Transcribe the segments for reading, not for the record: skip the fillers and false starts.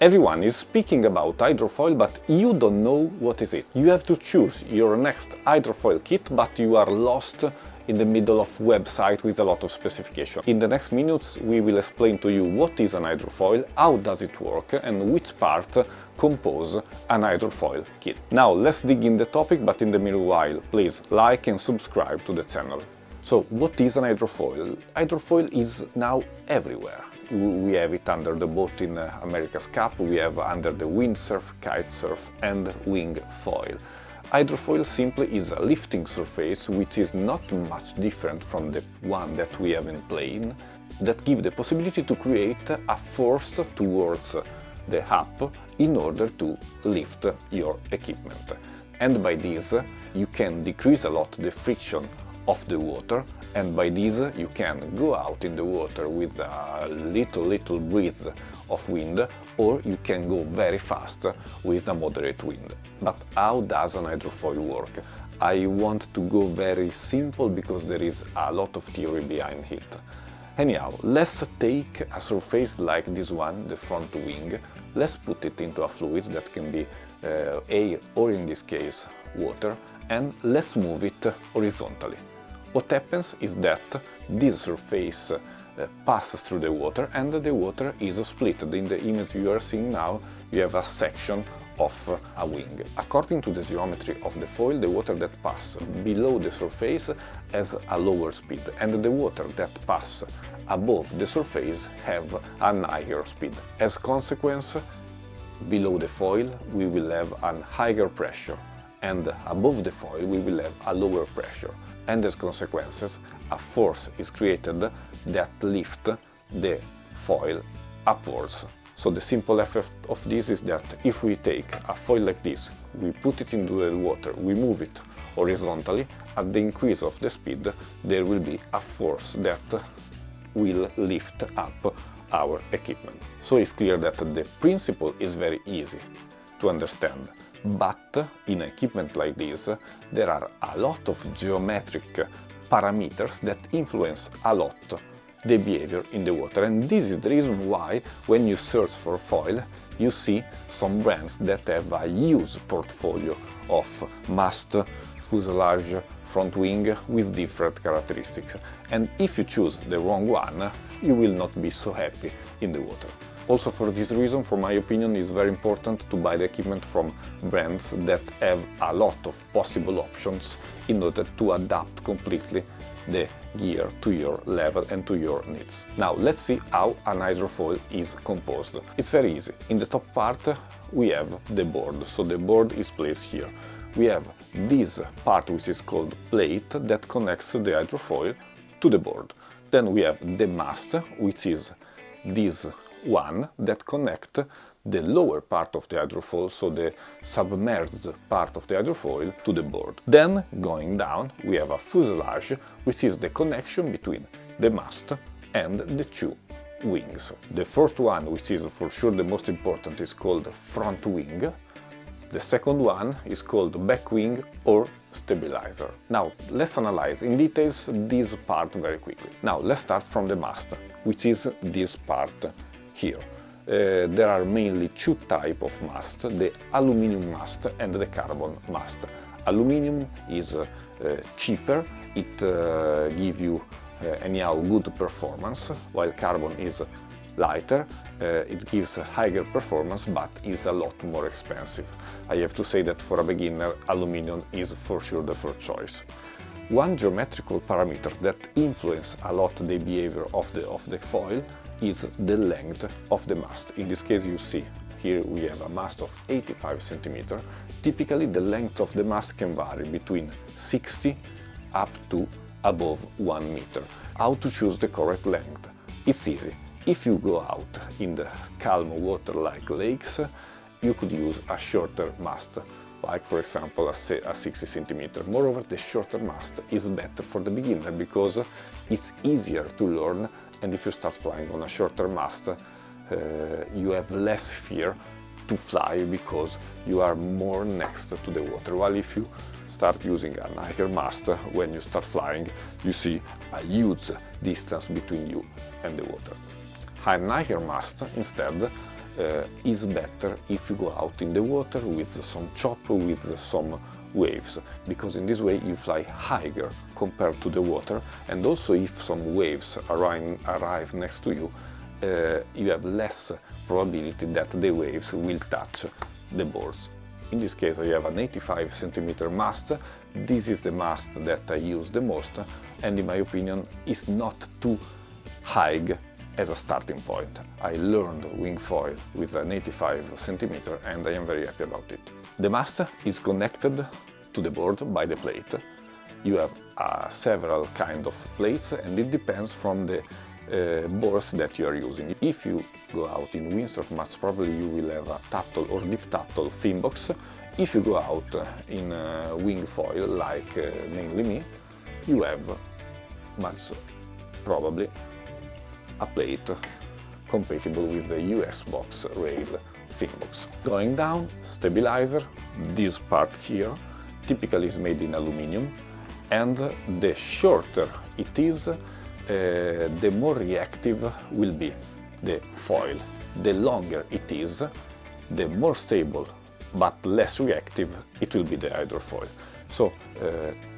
Everyone is speaking about hydrofoil, but you don't know what is it. You have to choose your next hydrofoil kit, but you are lost in the middle of website with a lot of specification. In the next minutes we will explain to you what is an hydrofoil, how does it work, and which part compose an hydrofoil kit. Now let's dig in the topic, but in the meanwhile please like and subscribe to the channel. So what is an hydrofoil? Hydrofoil is now everywhere. We have it under the boat in America's Cup, we have under the windsurf, kitesurf and wingfoil. Hydrofoil simply is a lifting surface which is not much different from the one that we have in plane, that give the possibility to create a force towards the up in order to lift your equipment. And by this you can decrease a lot the friction of the water, and by this you can go out in the water with a little breeze of wind, or you can go very fast with a moderate wind. But how does an hydrofoil work? I want to go very simple because there is a lot of theory behind it. Anyhow, let's take a surface like this one, the front wing. Let's put it into a fluid that can be air or in this case water, and let's move it horizontally. What happens is that this surface passes through the water and the water is split. In the image you are seeing now, you have a section of a wing. According to the geometry of the foil, the water that passes below the surface has a lower speed, and the water that passes above the surface have a higher speed. As a consequence, below the foil we will have a higher pressure, and above the foil we will have a lower pressure. And as consequences, a force is created that lifts the foil upwards. So the simple effect of this is that if we take a foil like this, we put it into the water, we move it horizontally, at the increase of the speed there will be a force that will lift up our equipment. So it's clear that the principle is very easy to understand. But in equipment like this, there are a lot of geometric parameters that influence a lot the behavior in the water, and this is the reason why when you search for foil you see some brands that have a huge portfolio of mast, fuselage, front wing with different characteristics, and if you choose the wrong one you will not be so happy in the water. Also for this reason, for my opinion, it's very important to buy the equipment from brands that have a lot of possible options in order to adapt completely the gear to your level and to your needs. Now let's see how an hydrofoil is composed. It's very easy. In the top part we have the board, so the board is placed here. We have this part which is called plate that connects the hydrofoil to the board. Then we have the mast, which is this one that connect the lower part of the hydrofoil, so the submerged part of the hydrofoil, to the board. Then, going down, we have a fuselage, which is the connection between the mast and the two wings. The first one, which is for sure the most important, is called front wing. The second one is called back wing or stabilizer. Now, let's analyze in details this part very quickly. Now, let's start from the mast, which is this part here. There are mainly two types of mast, the aluminum mast and the carbon mast. Aluminum is cheaper, it gives you anyhow good performance, while carbon is lighter, it gives a higher performance but is a lot more expensive. I have to say that for a beginner, aluminum is for sure the first choice. One geometrical parameter that influences a lot the behavior of the foil is the length of the mast. In this case you see here we have a mast of 85 cm. Typically the length of the mast can vary between 60 up to above 1 meter. How to choose the correct length? It's easy. If you go out in the calm water like lakes, you could use a shorter mast, like for example a 60 cm. Moreover, the shorter mast is better for the beginner because it's easier to learn, and if you start flying on a shorter mast, you have less fear to fly because you are more next to the water. While if you start using a higher mast, when you start flying, you see a huge distance between you and the water. A higher mast instead is better if you go out in the water with some chop, with some waves, because in this way you fly higher compared to the water, and also if some waves arrive next to you, you have less probability that the waves will touch the boards. In this case I have an 85 cm mast. This is the mast that I use the most, and in my opinion is not too high as a starting point. I learned wingfoil with an 85 cm and I am very happy about it. The mast is connected to the board by the plate. You have several kind of plates, and it depends from the boards that you are using. If you go out in windsurf, most probably you will have a tuttle or deep tuttle fin box. If you go out in wingfoil, like mainly me, you have much probably a plate compatible with the US box rail fin box. Going down, stabilizer, this part here typically is made in aluminium, and the shorter it is, the more reactive will be the foil. The longer it is, the more stable but less reactive it will be the hydrofoil. So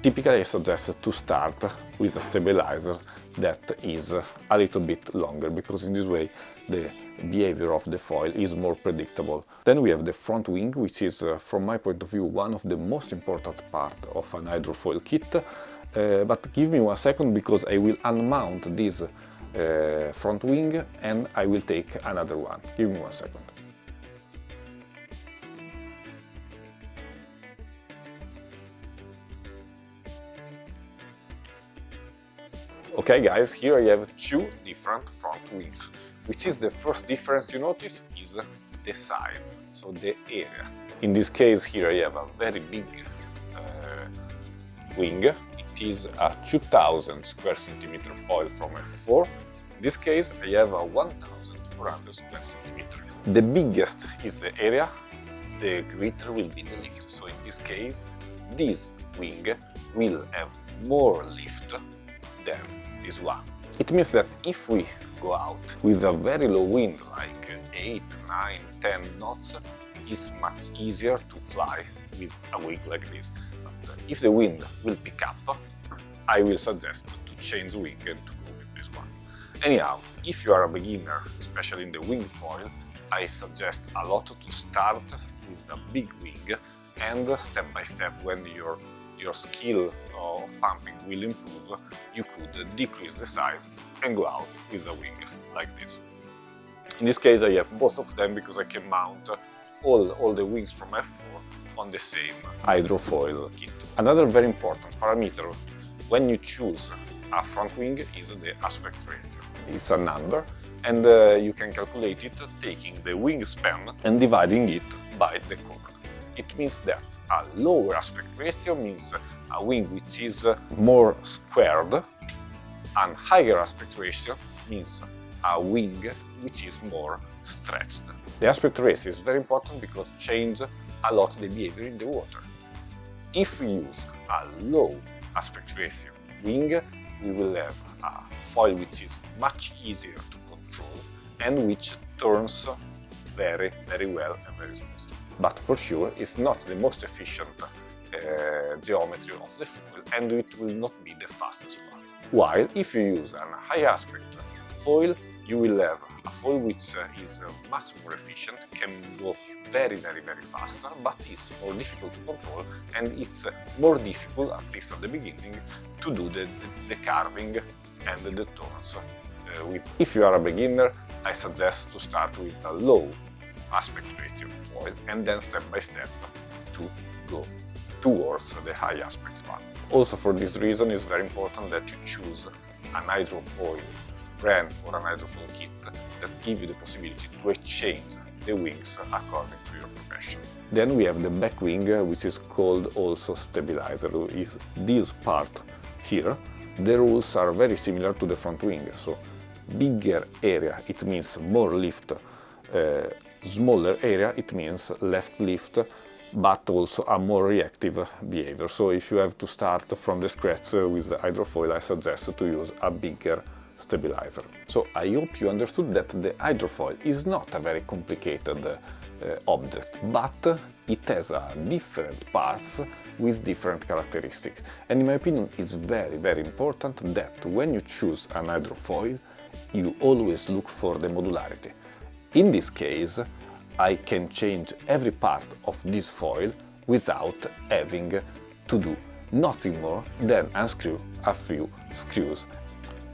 typically I suggest to start with a stabilizer that is a little bit longer, because in this way the behavior of the foil is more predictable. Then we have the front wing, which is from my point of view one of the most important part of an hydrofoil kit. But give me 1 second, because I will unmount this front wing and I will take another one. Give me 1 second. Okay guys, here I have two different front wings. Which is the first difference you notice is the size, so the area. In this case here I have a very big wing. It is a 2000 square centimeter foil from F4. In this case I have a 1400 square centimeter. The biggest is the area, the greater will be the lift. So in this case this wing will have more lift than this one. It means that if we go out with a very low wind, like 8, 9, 10 knots, it's much easier to fly with a wing like this. But if the wind will pick up, I will suggest to change wing and to go with this one. Anyhow, if you are a beginner, especially in the wingfoil, I suggest a lot to start with a big wing, and step by step, when your skill of pumping will improve, you could decrease the size and go out with a wing like this. In this case I have both of them, because I can mount all the wings from F4 on the same hydrofoil kit. Another very important parameter when you choose a front wing is the aspect ratio. It's a number, and you can calculate it taking the wingspan and dividing it by the chord. It means that a lower aspect ratio means a wing which is more squared, and higher aspect ratio means a wing which is more stretched. The aspect ratio is very important because it changes a lot the behavior in the water. If we use a low aspect ratio wing, we will have a foil which is much easier to control and which turns very well and very smoothly. But for sure it's not the most efficient geometry of the foil, and it will not be the fastest one. While if you use a high aspect foil, you will have a foil which is much more efficient, can go very faster, but is more difficult to control, and it's more difficult, at least at the beginning, to do the carving and the turns. If you are a beginner, I suggest to start with a low aspect ratio foil, and then step by step to go towards the high aspect one. Also for this reason it's very important that you choose an hydrofoil brand or an hydrofoil kit that give you the possibility to exchange the wings according to your profession. Then we have the back wing, which is called also stabilizer, is this part here. The rules are very similar to the front wing, so bigger area it means more lift, smaller area it means less lift, but also a more reactive behavior. So if you have to start from the scratch with the hydrofoil, I suggest to use a bigger stabilizer. So I hope you understood that the hydrofoil is not a very complicated object, but it has different parts with different characteristics. And in my opinion, it's very important that when you choose an hydrofoil, you always look for the modularity. In this case, I can change every part of this foil without having to do nothing more than unscrew a few screws.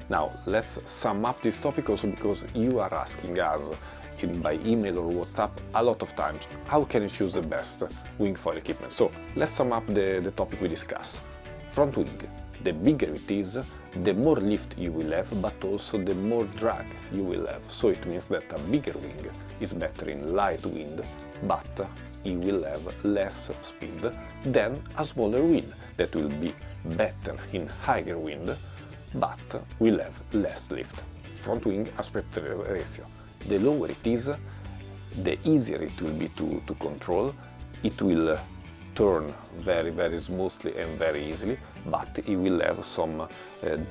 Now let's sum up this topic also because you are asking us by email or WhatsApp a lot of times, how can you choose the best wingfoil equipment? So let's sum up the topic we discussed. Front wing, the bigger it is, the more lift you will have, but also the more drag you will have. So it means that a bigger wing is better in light wind, but you will have less speed than a smaller wing that will be better in higher wind, but will have less lift. Front wing aspect ratio. The lower it is, the easier it will be to control. It will turn very smoothly and very easily, but it will have some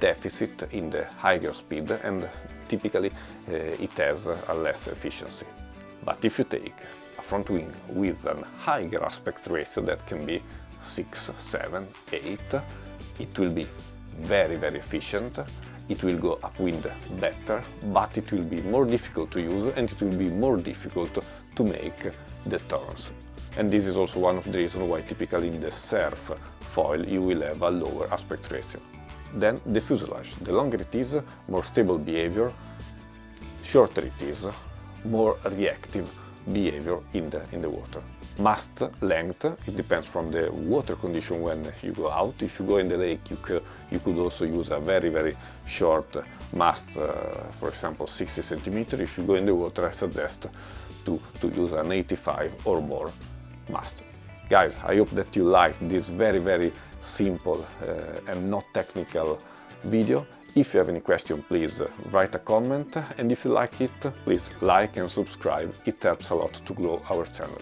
deficit in the higher speed, and typically it has a less efficiency. But if you take a front wing with a higher aspect ratio that can be 6, 7, 8, it will be very efficient. It will go upwind better, but it will be more difficult to use and it will be more difficult to make the turns. And this is also one of the reasons why typically in the surf foil you will have a lower aspect ratio. Then the fuselage. The longer it is, more stable behavior, shorter it is, more reactive behavior in the water. Mast length, it depends from the water condition when you go out. If you go in the lake, you could also use a very short mast, for example 60 centimeters. If you go in the water, I suggest to use an 85 or more mast. Guys, I hope that you liked this very simple and not technical video. If you have any question, please write a comment, and if you like it, please like and subscribe. It helps a lot to grow our channel.